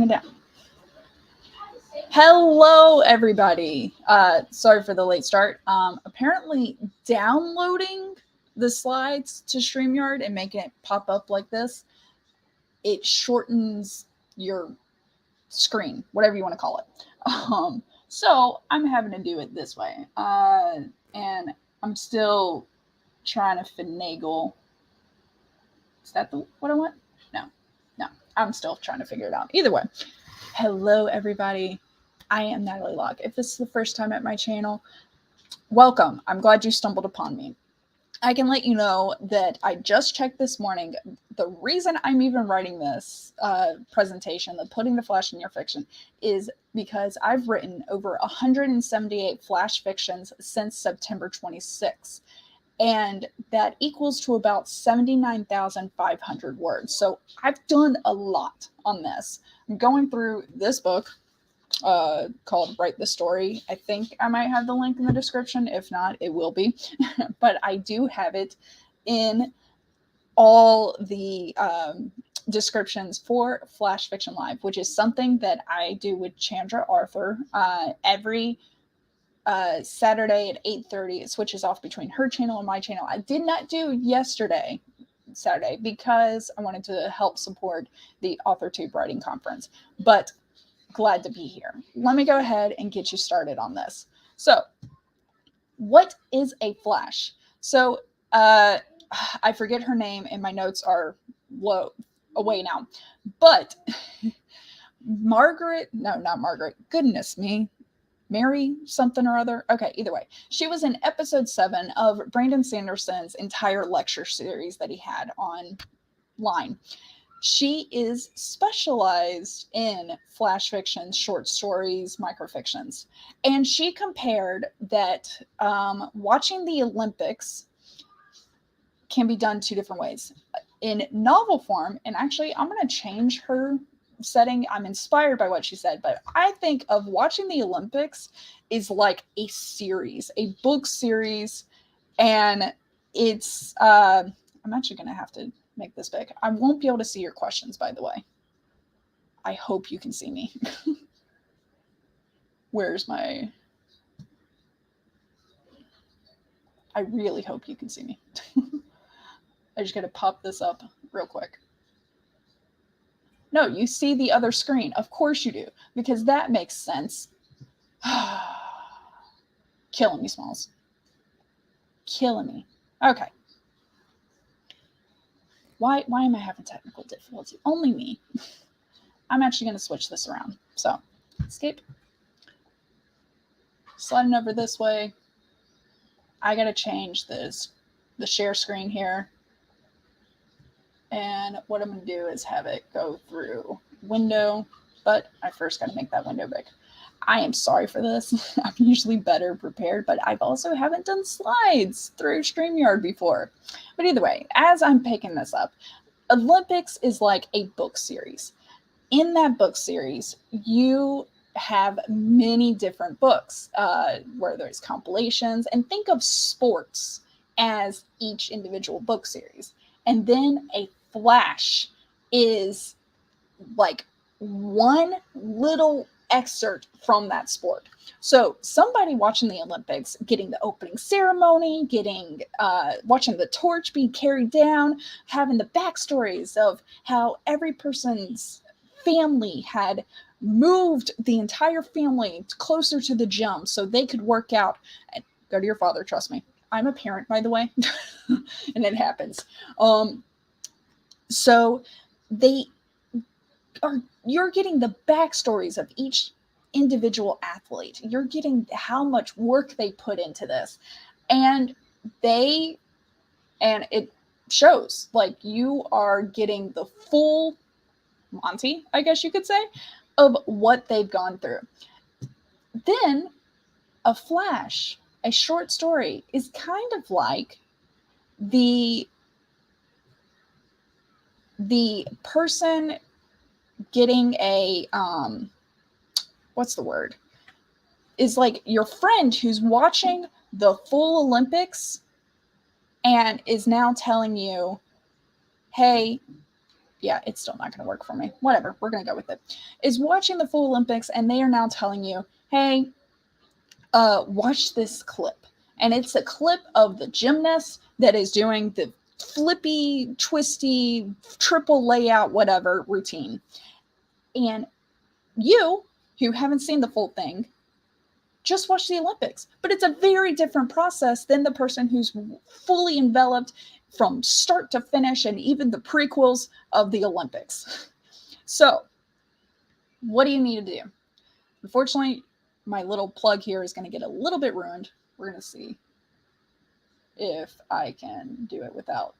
it down. Hello, everybody. Sorry for the late start. Apparently, downloading the slides to StreamYard and making it pop up like this, it shortens your screen, whatever you want to call it. So I'm having to do it this way. And I'm still trying to finagle. Is that what I want? No. I'm still trying to figure it out. Either way. Hello, everybody. I am Natalie Locke. If this is the first time at my channel, welcome. I'm glad you stumbled upon me. I can let you know that I just checked this morning. The reason I'm even writing this presentation, the Putting the Flash in Your Fiction, is because I've written over 178 flash fictions since September 26th. And that equals to about 79,500 words. So I've done a lot on this. I'm going through this book called Write the Story. I think I might have the link in the description. If not, it will be. But I do have it in all the descriptions for Flash Fiction Live, which is something that I do with Chandra Arthur every Saturday at 8:30. It switches off between her channel and my channel. I did not do yesterday, Saturday, because I wanted to help support the AuthorTube Writing Conference. But glad to be here. Let me go ahead and get you started on this. So, what is a flash? So, I forget her name, and my notes are away now. But Margaret, no, not Margaret. Goodness me. Mary something or other. Okay, either way. She was in episode 7 of Brandon Sanderson's entire lecture series that he had online. She is specialized in flash fiction, short stories, microfictions. And she compared that watching the Olympics can be done 2 different ways. In novel form, and actually I'm going to change her setting. I'm inspired by what she said, but I think of watching the Olympics is like a series, a book series, and it's I'm actually going to have to make this big. I won't be able to see your questions, by the way. I hope you can see me. Where's my... I really hope you can see me. I just got to pop this up real quick. No, you see the other screen. Of course you do, because that makes sense. Killing me, Smalls. Killing me. Okay. Why am I having technical difficulty? Only me. I'm actually going to switch this around. So, escape. Sliding over this way. I got to change the share screen here. And what I'm going to do is have it go through window, but I first got to make that window big. I am sorry for this. I'm usually better prepared, but I've also haven't done slides through StreamYard before. But either way, as I'm picking this up, Olympics is like a book series. In that book series, you have many different books where there's compilations, and think of sports as each individual book series. And then a flash is like one little excerpt from that sport. So somebody watching the Olympics, getting the opening ceremony, watching the torch being carried down, having the backstories of how every person's family had moved the entire family closer to the gym so they could work out. And go to your father, trust me. I'm a parent, by the way, and it happens. So you're getting the backstories of each individual athlete. You're getting how much work they put into this, and it shows. Like, you are getting the full Monty, I guess you could say, of what they've gone through. Then a flash, a short story, is kind of like the person getting a what's the word? Is like your friend who's watching the full Olympics and is now telling you, hey, Yeah, it's still not going to work for me. Whatever, we're going to go with it. Is watching the full Olympics, and they are now telling you, hey, watch this clip. And it's a clip of the gymnast that is doing the flippy, twisty, triple layout, whatever routine. And you, who haven't seen the full thing, just watch the Olympics. But it's a very different process than the person who's fully enveloped from start to finish and even the prequels of the Olympics. So, what do you need to do? Unfortunately, my little plug here is going to get a little bit ruined. We're going to see if I can do it without.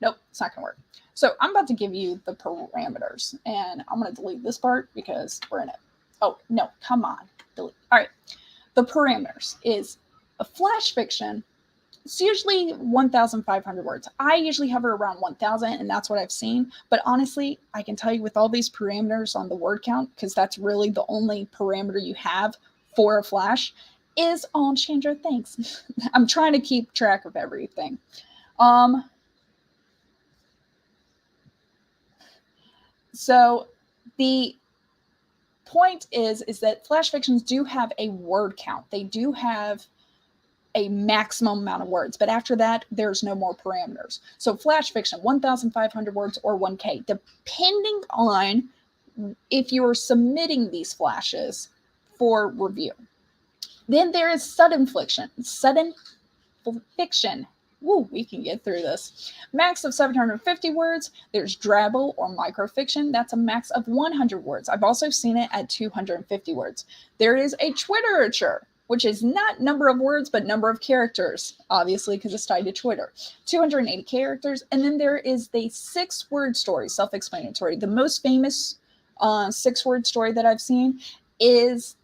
Nope, it's not going to work. So I'm about to give you the parameters, and I'm going to delete this part because we're in it. Oh, no, come on. Delete. All right. The parameters is a flash fiction. It's usually 1,500 words. I usually hover around 1,000, and that's what I've seen. But honestly, I can tell you with all these parameters on the word count, because that's really the only parameter you have for a flash, is on Chandra. Thanks. I'm trying to keep track of everything. So the point is that flash fictions do have a word count. They do have a maximum amount of words, but after that, there's no more parameters. So flash fiction, 1,500 words or 1K, depending on if you're submitting these flashes for review. Then there is sudden fiction. Woo, we can get through this. Max of 750 words. There's drabble or microfiction. That's a max of 100 words. I've also seen it at 250 words. There is a Twitterature, which is not number of words, but number of characters, obviously, because it's tied to Twitter. 280 characters. And then there is the 6-word story, self-explanatory. The most famous 6-word story that I've seen is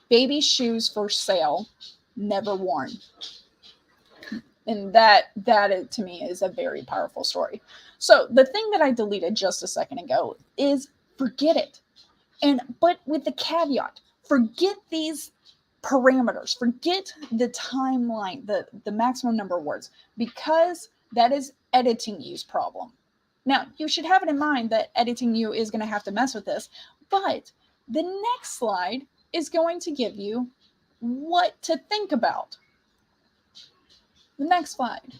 baby shoes for sale, never worn. And that to me is a very powerful story. So the thing that I deleted just a second ago is forget it. But with the caveat, forget these parameters, forget the timeline, the maximum number of words, because that is editing you's problem. Now, you should have it in mind that editing you is going to have to mess with this, but the next slide is going to give you what to think about. The next slide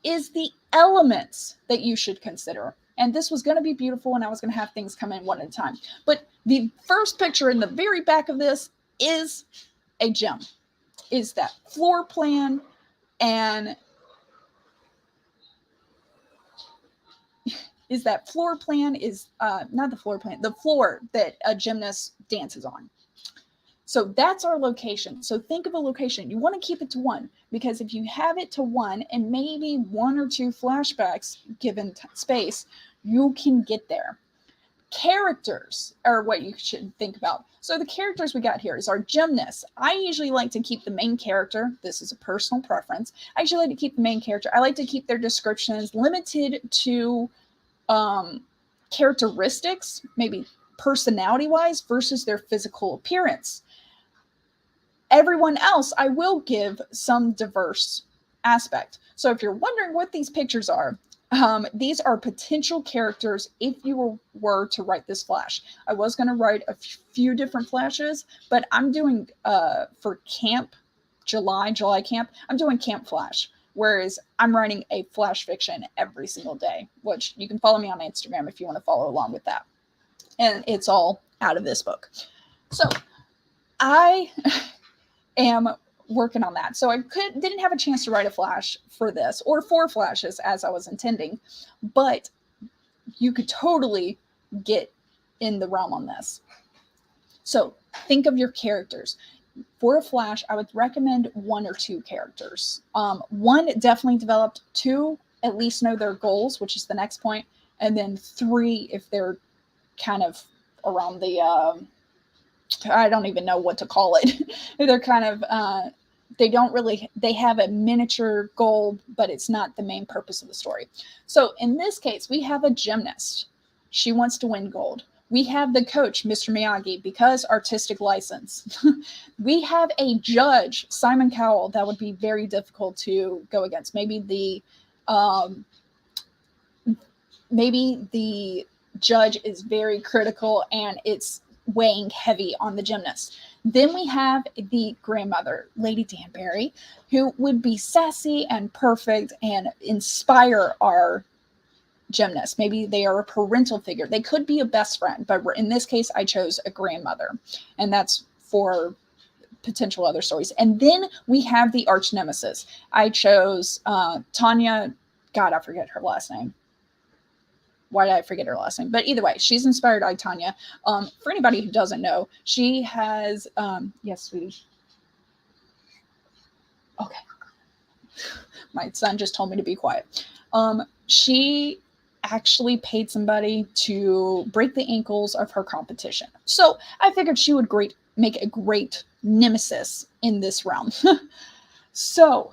is the elements that you should consider. And this was going to be beautiful, and I was going to have things come in one at a time. But the first picture in the very back of this is a gem. Is that floor plan and not the floor plan, the floor that a gymnast dances on. So that's our location. So think of a location. You want to keep it to one, because if you have it to one and maybe 1 or 2 flashbacks given space, you can get there. Characters are what you should think about. So the characters we got here is our gymnast. I usually like to keep the main character. This is a personal preference. I usually like to keep the main character. I like to keep their descriptions limited to characteristics, maybe personality-wise, versus their physical appearance. Everyone else, I will give some diverse aspect. So if you're wondering what these pictures are, these are potential characters if you were to write this flash. I was going to write a few different flashes, but I'm doing, for camp, July camp, I'm doing camp flash. Whereas I'm writing a flash fiction every single day, which you can follow me on Instagram if you want to follow along with that. And it's all out of this book. So I am working on that. So I didn't have a chance to write a flash for this, or 4 flashes as I was intending, but you could totally get in the realm on this. So think of your characters. For a flash, I would recommend 1 or 2 characters. 1 definitely developed, 2 at least know their goals, which is the next point, and then 3 if they're kind of around the I don't even know what to call it. They're kind of they have a miniature goal, but it's not the main purpose of the story. So in this case, we have a gymnast. She wants to win gold. We have the coach, Mr. Miyagi, because artistic license. We have a judge, Simon Cowell, that would be very difficult to go against. Maybe the maybe the judge is very critical and it's weighing heavy on the gymnast. Then we have the grandmother, Lady Danbury, who would be sassy and perfect and inspire our gymnast. Maybe they are a parental figure. They could be a best friend, but in this case, I chose a grandmother, and that's for potential other stories. And then we have the arch nemesis. I chose Tanya. God, I forget her last name. Why did I forget her last name? But either way, she's inspired by Tanya. For anybody who doesn't know, she has, yes, sweetie. Okay. My son just told me to be quiet. She actually paid somebody to break the ankles of her competition. So I figured she would make a great nemesis in this realm. So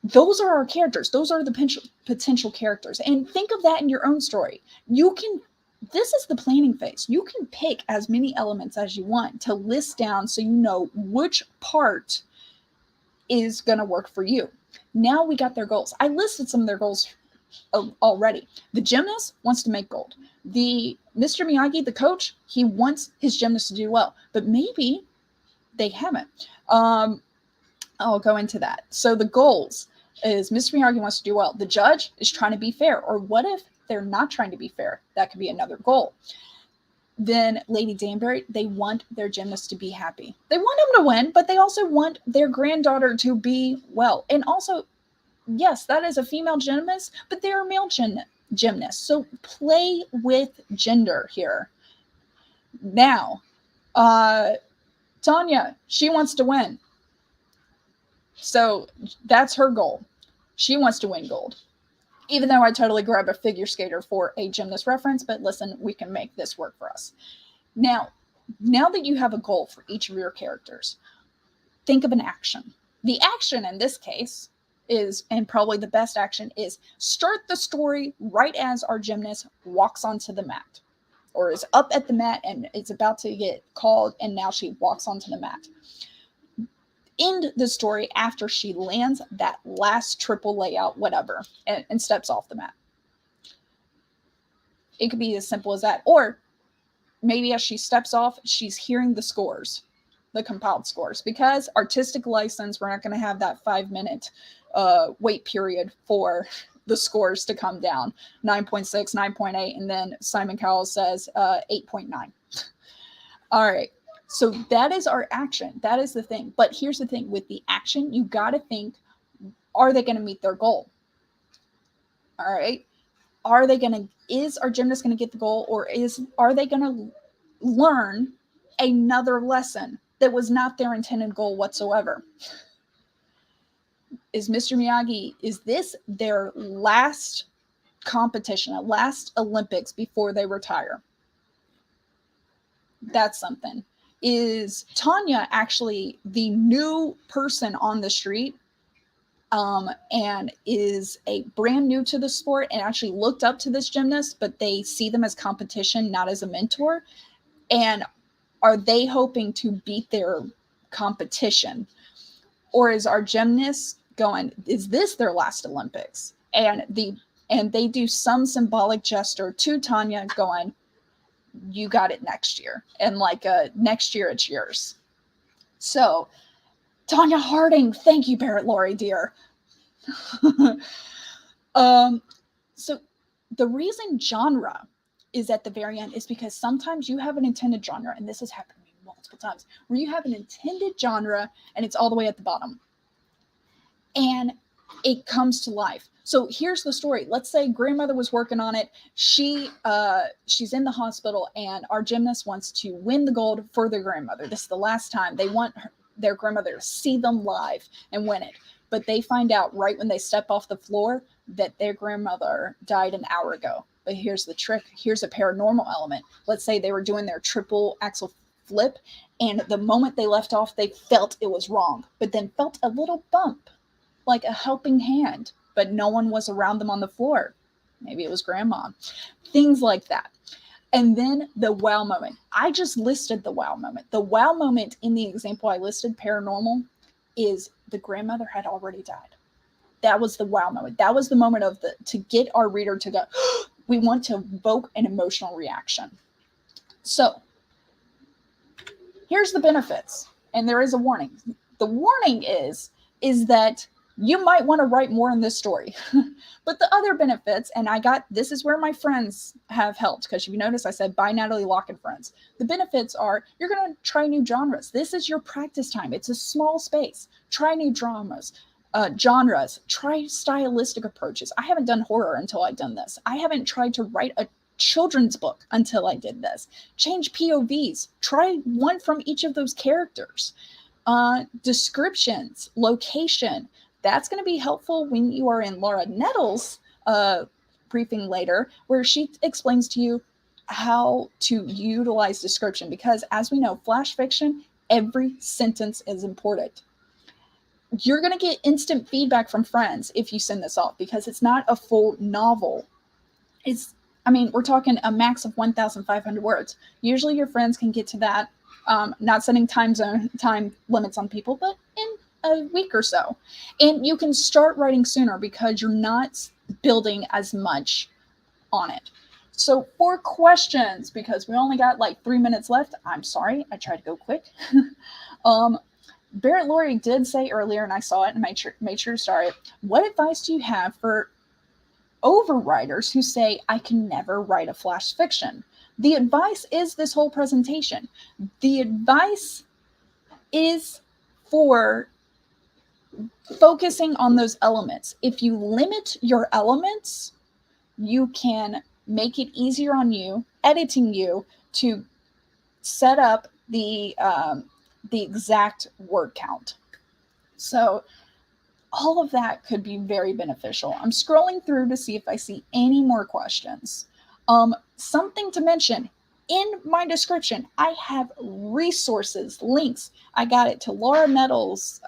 those are our characters. Those are the potential characters. And think of that in your own story. This is the planning phase. You can pick as many elements as you want to list down so you know which part is going to work for you. Now we got their goals. I listed some of their goals already. The gymnast wants to make gold. The Mr. Miyagi, the coach, he wants his gymnast to do well, but maybe they haven't. I'll go into that. So the goals is Mr. Miyagi wants to do well. The judge is trying to be fair. Or what if they're not trying to be fair? That could be another goal. Then Lady Danbury, they want their gymnast to be happy. They want him to win, but they also want their granddaughter to be well. And also, yes, that is a female gymnast, but they're a male gymnast. So play with gender here. Now, Tanya, she wants to win. So that's her goal. She wants to win gold. Even though I totally grab a figure skater for a gymnast reference, but listen, we can make this work for us. Now that you have a goal for each of your characters, think of an action. The action in this case is, and probably the best action, is start the story right as our gymnast walks onto the mat or is up at the mat and it's about to get called, and now she walks onto the mat. End the story after she lands that last triple layout, whatever, and steps off the mat. It could be as simple as that. Or maybe as she steps off, she's hearing the scores, the compiled scores, because artistic license, we're not going to have that 5-minute wait period for the scores to come down. 9.6, 9.8, and then Simon Cowell says 8.9. All right. So that is our action. That is the thing. But here's the thing. With the action, you got to think, are they going to meet their goal? All right. Is our gymnast going to get the goal, or are they going to learn another lesson that was not their intended goal whatsoever? Is Mr. Miyagi, is this their last competition, a last Olympics before they retire? That's something. Is Tanya actually the new person on the street and is a brand new to the sport and actually looked up to this gymnast, but they see them as competition, not as a mentor? And are they hoping to beat their competition? Or is our gymnast going, is this their last Olympics? And they do some symbolic gesture to Tanya going, you got it next year. And like next year it's yours. So Tanya Harding, thank you, Barrett Laurie, dear. So the reason genre is at the very end is because sometimes you have an intended genre, and this has happened to me multiple times, where you have an intended genre and it's all the way at the bottom. And it comes to life. So here's the story. Let's say grandmother was working on it. She's in the hospital, and our gymnast wants to win the gold for their grandmother. This is the last time. They want their grandmother to see them live and win it. But they find out right when they step off the floor that their grandmother died an hour ago. But here's the trick. Here's a paranormal element. Let's say they were doing their triple axel flip, and the moment they left off, they felt it was wrong, but then felt a little bump, like a helping hand, but no one was around them on the floor. Maybe it was grandma. Things like that. And then the wow moment. I just listed the wow moment. The wow moment in the example I listed, paranormal, is the grandmother had already died. That was the wow moment. That was the moment to get our reader to go, We want to evoke an emotional reaction. So here's the benefits, and there is a warning. The warning is that you might want to write more in this story. But the other benefits, and this is where my friends have helped, because if you notice, I said by Natalie Locke and Friends. The benefits are you're going to try new genres. This is your practice time. It's a small space. Try new genres, try stylistic approaches. I haven't done horror until I've done this. I haven't tried to write a children's book until I did this. Change POVs. Try one from each of those characters. Descriptions, location. That's going to be helpful when you are in Laura Nettles' briefing later, where she explains to you how to utilize description. Because as we know, flash fiction, every sentence is important. You're going to get instant feedback from friends if you send this off, because it's not a full novel. We're talking a max of 1,500 words. Usually your friends can get to that, not setting time limits on people, but in a week or so. And you can start writing sooner because you're not building as much on it. So for questions, because we only got like 3 minutes left, I'm sorry, I tried to go quick. Barrett Laurie did say earlier, and I saw it and made sure to start it. What advice do you have for overwriters who say, I can never write a flash fiction? The advice is this whole presentation. The advice is for focusing on those elements. If you limit your elements, you can make it easier on you, editing you, to set up the exact word count. So all of that could be very beneficial. I'm scrolling through to see if I see any more questions. Something to mention, in my description, I have resources, links. I got it to Laura Nettles'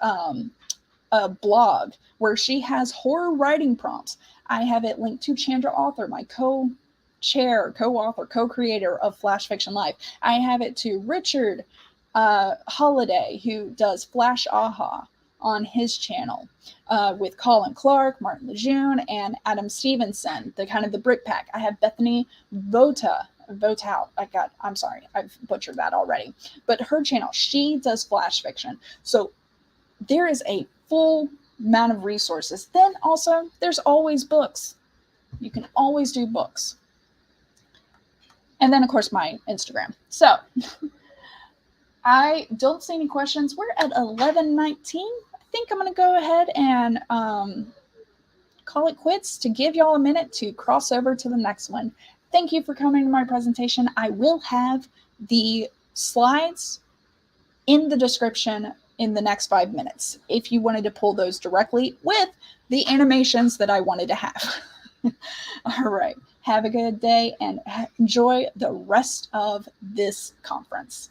blog, where she has horror writing prompts. I have it linked to Chandra Author, my co-author, co-creator of Flash Fiction Life. I have it to Richard Holiday, who does Flash Aha on his channel, with Colin Clark, Martin Lejeune, and Adam Stevenson, the brick pack. I have Bethany Votow. I'm sorry, I've butchered that already. But her channel, she does flash fiction. So there is a full amount of resources. Then also, there's always books. You can always do books. And then, of course, my Instagram. So I don't see any questions. We're at 11:19. I think I'm going to go ahead and call it quits to give y'all a minute to cross over to the next one. Thank you for coming to my presentation. I will have the slides in the description in the next 5 minutes if you wanted to pull those directly with the animations that I wanted to have. All right. Have a good day and enjoy the rest of this conference.